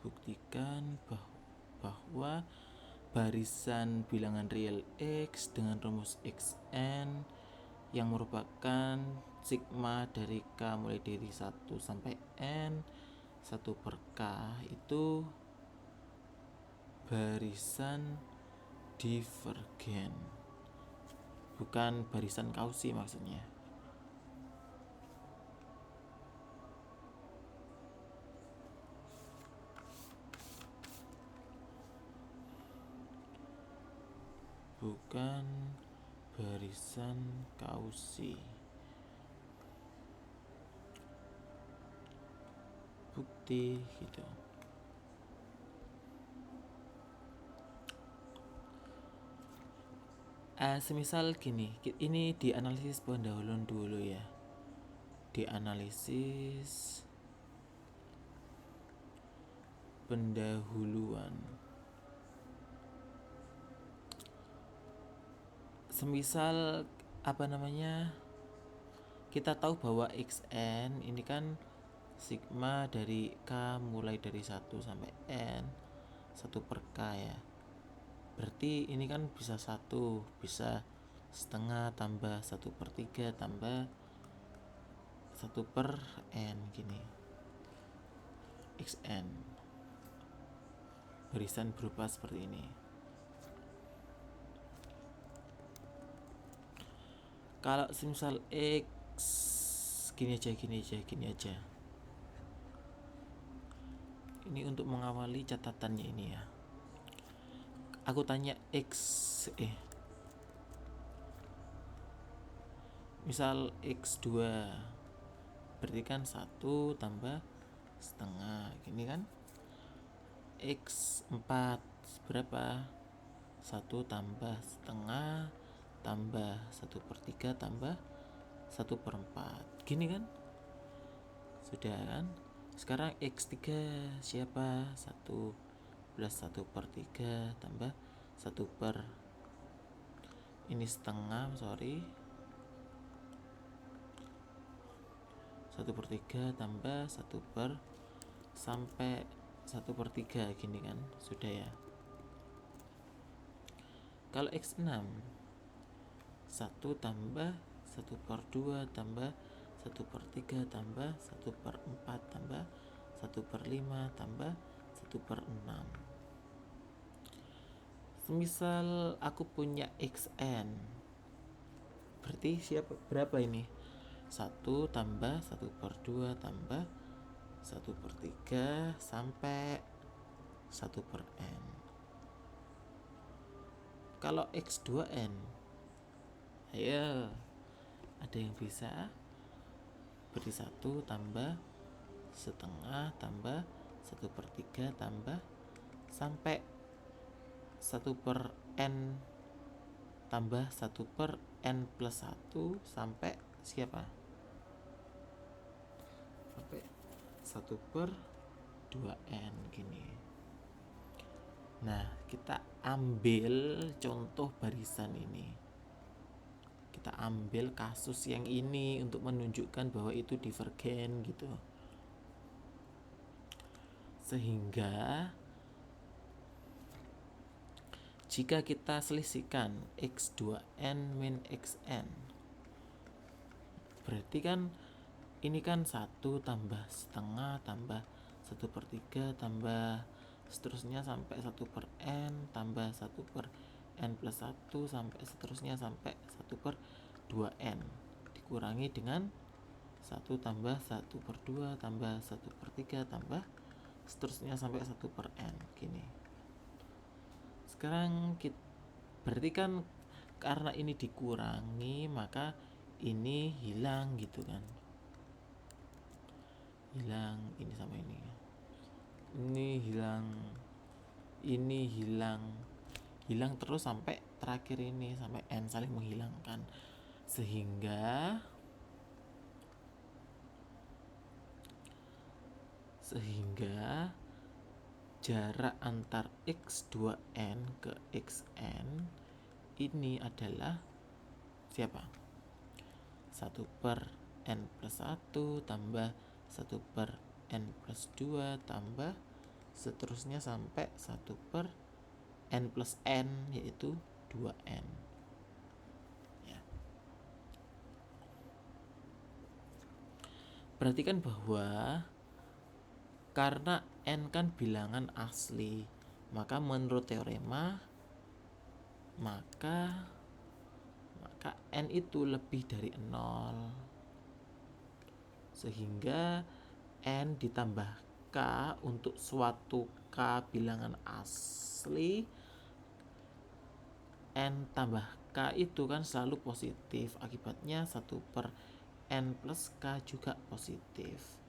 dibuktikan bahwa barisan bilangan real X dengan rumus Xn yang merupakan sigma dari K mulai dari 1 sampai N 1 per K itu barisan divergen, bukan barisan Cauchy maksudnya. Bukan barisan Cauchy. Bukti gitu. Semisal gini, ini dianalisis pendahuluan dulu ya. Dianalisis pendahuluan. Semisal kita tahu bahwa Xn ini kan sigma dari K mulai dari 1 sampai N 1 per K ya. Berarti ini kan bisa 1, bisa setengah tambah 1 per 3 tambah 1 per N gini. Xn barisan berupa seperti ini. Kalau semisal X gini aja. Ini untuk mengawali catatannya ini ya. Aku tanya misal X2 berarti kan 1 tambah setengah gini kan. X4 berapa? 1 tambah setengah tambah 1 per 3 tambah 1 per 4 gini kan. Sudah kan. Sekarang X3 siapa? 1 plus 1 per 3 tambah 1 per ini setengah 1 per 3 tambah 1 per sampai 1 per 3 gini kan. Sudah ya. Kalau X6 1 tambah 1 per 2 tambah 1 per 3 tambah 1 per 4 tambah 1 per 5 tambah 1 per 6. Semisal aku punya Xn berarti berapa ini? 1 tambah 1 per 2 tambah 1 per 3 sampai 1 per N. Kalau X2N, ayo ada yang bisa? Berarti 1 tambah setengah tambah 1 per 3 tambah sampai 1 per N tambah 1 per N plus 1 sampai siapa? Sampai 1 per 2N gini. Nah, kita ambil contoh barisan ini. Kita ambil kasus yang ini untuk menunjukkan bahwa itu divergen gitu. Sehingga jika kita selisihkan X2N min Xn, berarti kan ini kan 1 tambah setengah tambah 1 per 3 tambah seterusnya sampai 1 per N tambah 1 per N plus 1 sampai seterusnya sampai 1 per 2N dikurangi dengan 1 tambah 1 per 2 tambah 1 per 3 tambah seterusnya sampai 1 per N gini. Sekarang berarti kan karena ini dikurangi maka ini hilang gitu kan. Hilang ini sama ini. Ini hilang terus sampai terakhir ini sampai N saling menghilangkan, sehingga jarak antar X2N ke Xn ini adalah siapa? 1 per N plus 1 tambah 1 per N plus 2 tambah seterusnya sampai 1 per n plus n, yaitu 2n ya. Perhatikan bahwa karena n kan bilangan asli, maka menurut teorema maka n itu lebih dari 0, sehingga n ditambah k untuk suatu k bilangan asli, n tambah k itu kan selalu positif, akibatnya 1 per n plus k juga positif.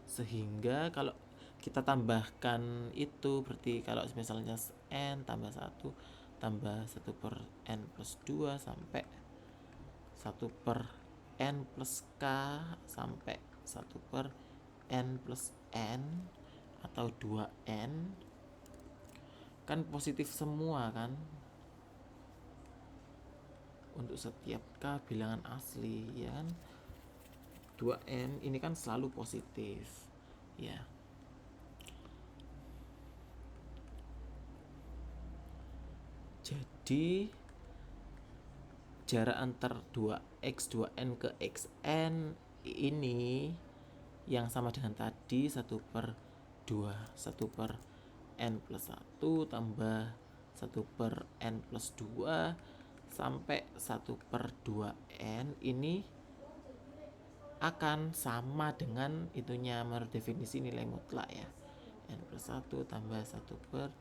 Sehingga kalau kita tambahkan itu, berarti kalau misalnya n tambah 1 tambah 1 per n plus 2 sampai 1 per n plus k sampai 1 per n plus n atau 2n kan positif semua kan untuk setiap k bilangan asli ya kan. 2n ini kan selalu positif ya. Jadi jarak antar 2x 2n ke xn ini yang sama dengan tadi 1 per 2, 1 per n plus 1 tambah 1 per n plus 2 sampai 1 per 2n ini akan sama dengan itunya menurut definisi nilai mutlak ya. N plus 1 tambah 1 per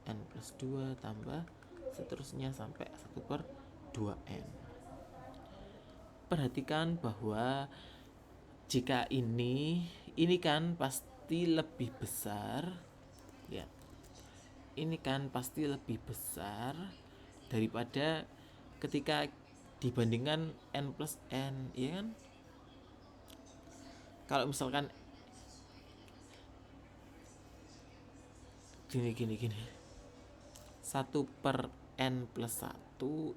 n plus 2 tambah seterusnya sampai 1 per 2n. Perhatikan bahwa jika ini kan pasti lebih besar ya. Ini kan pasti lebih besar daripada ketika dibandingkan n plus n ya kan. Kalau misalkan gini 1 per n plus 1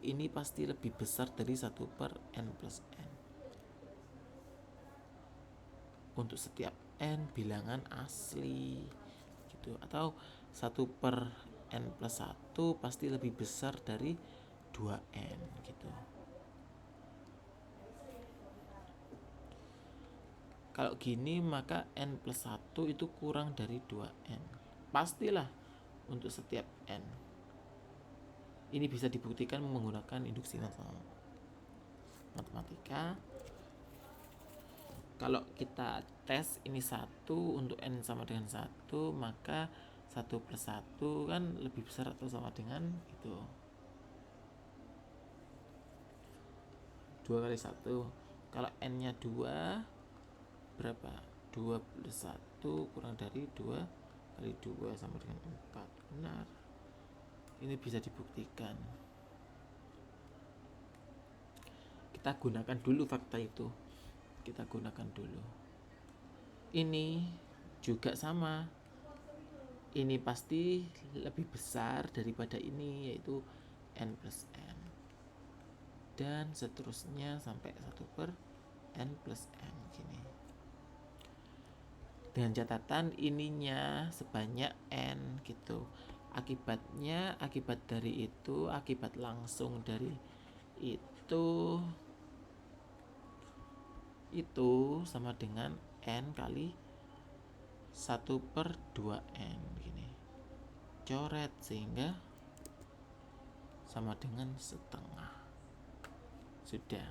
ini pasti lebih besar dari 1 per n plus n untuk setiap n bilangan asli gitu. Atau 1 per n plus 1 pasti lebih besar dari 2n gitu. Kalau gini maka n plus 1 itu kurang dari 2n, pastilah untuk setiap n. Ini bisa dibuktikan menggunakan induksi matematika. Kalau kita tes ini 1 untuk n sama dengan 1, maka 1 plus 1 kan lebih besar atau sama dengan itu 2 kali 1. Kalau n nya 2 berapa? 2 plus 1 kurang dari 2 kali 2 sama dengan 4. Benar. Ini bisa dibuktikan. Kita gunakan dulu fakta itu. Kita gunakan dulu. Ini juga sama. Ini pasti lebih besar daripada ini, yaitu n plus n. Dan seterusnya sampai 1 per n plus n gini. Dengan catatan ininya sebanyak n gitu. Akibatnya, akibat dari itu, akibat langsung dari itu sama dengan n kali 1 per 2n gini. Coret sehingga sama dengan setengah. Sudah.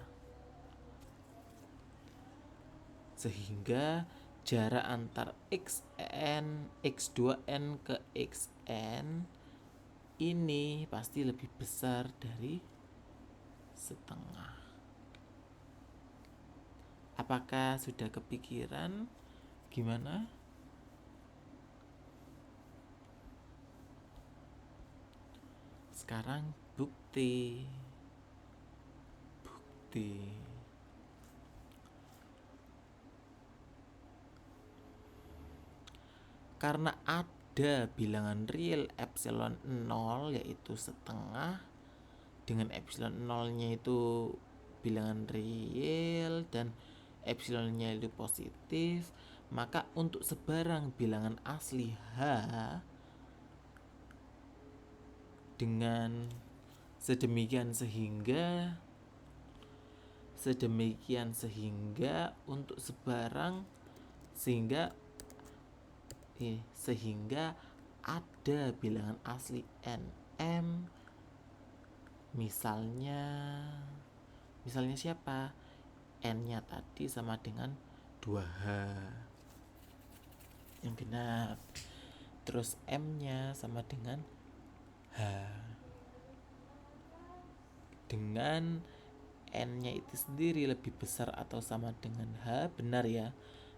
Sehingga jarak antar xn, x2n ke xn ini pasti lebih besar dari setengah. Apakah sudah kepikiran gimana? Sekarang bukti. Karena ada bilangan real epsilon 0 yaitu setengah, dengan epsilon 0 nya itu bilangan real dan epsilon nya itu positif, Maka untuk sebarang bilangan asli H dengan sedemikian sehingga untuk sebarang sehingga ada bilangan asli NM, misalnya siapa? N-nya tadi sama dengan 2H yang genap, terus M-nya sama dengan H dengan N-nya itu sendiri lebih besar atau sama dengan H, benar ya.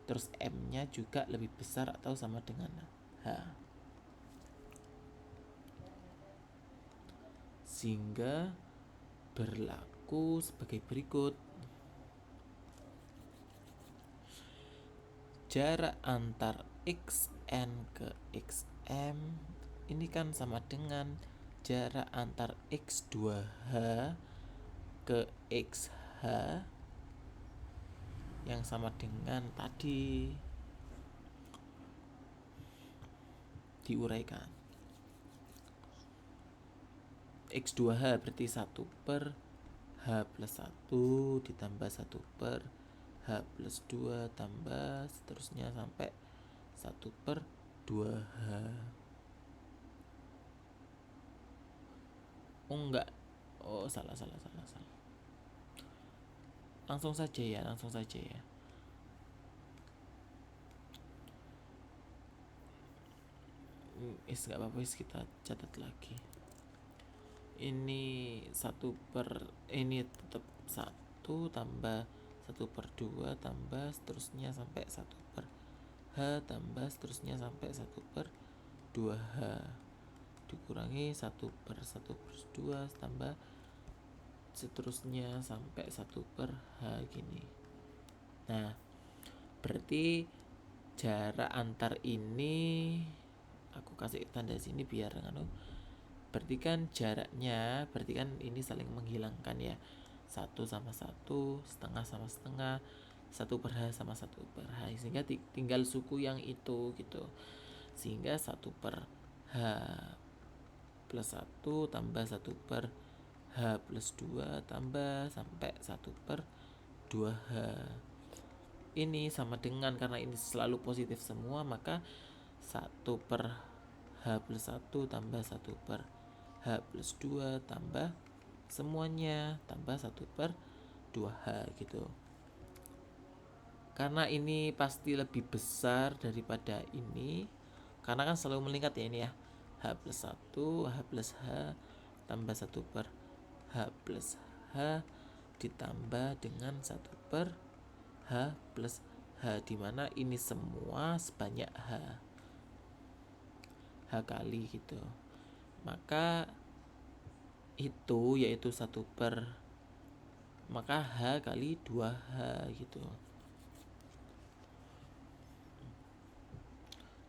Terus M-nya juga lebih besar atau sama dengan H, sehingga berlaku sebagai berikut. Jarak antar XN ke XM ini kan sama dengan jarak antar X2H ke XH yang sama dengan tadi diuraikan. X2H berarti 1 per H plus 1 ditambah 1 per H plus 2 tambah seterusnya sampai 1 per 2H. Salah. Langsung saja ya. Gak apa-apa, kita catat lagi. Ini 1 per ini tetap 1 tambah 1 per 2 tambah seterusnya sampai 1 per H tambah seterusnya sampai 1 per 2H dikurangi 1 per 2 tambah seterusnya sampai 1 per H gini. Nah, berarti jarak antar ini aku kasih tanda sini biar berarti kan jaraknya, berarti kan ini saling menghilangkan ya. 1 sama 1, setengah sama setengah, 1 per H sama 1 per H, sehingga tinggal suku yang itu gitu. Sehingga 1 per H plus 1 tambah 1 per H plus 2 tambah sampai 1 per 2H. Ini sama dengan, karena ini selalu positif semua, maka 1 per H plus 1 tambah 1 per H plus 2 tambah semuanya tambah 1 per 2H gitu. Karena ini pasti lebih besar daripada ini, karena kan selalu meningkat ya ini ya. H plus 1, H plus H tambah 1 per H plus H ditambah dengan 1 per H plus H, dimana ini semua sebanyak H kali gitu. Maka itu yaitu 1 per maka H kali 2H gitu.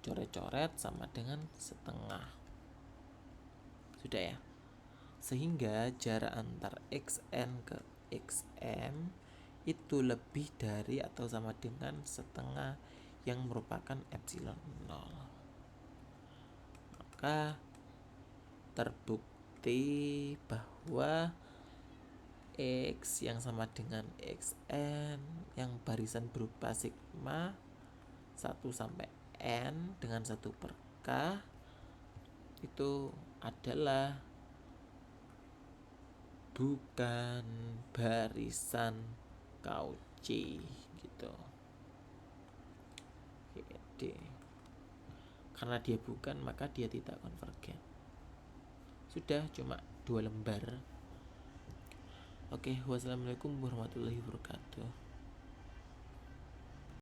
Coret-coret sama dengan setengah. Sudah ya. Sehingga jarak antar XN ke XM itu lebih dari atau sama dengan setengah yang merupakan epsilon 0. Maka terbukti bahwa X yang sama dengan XN yang barisan berupa sigma 1 sampai N dengan 1 per K itu adalah bukan barisan Cauchy gitu. Jadi karena dia bukan, maka dia tidak konvergen. Sudah, cuma 2 lembar. Oke, wassalamualaikum warahmatullahi wabarakatuh.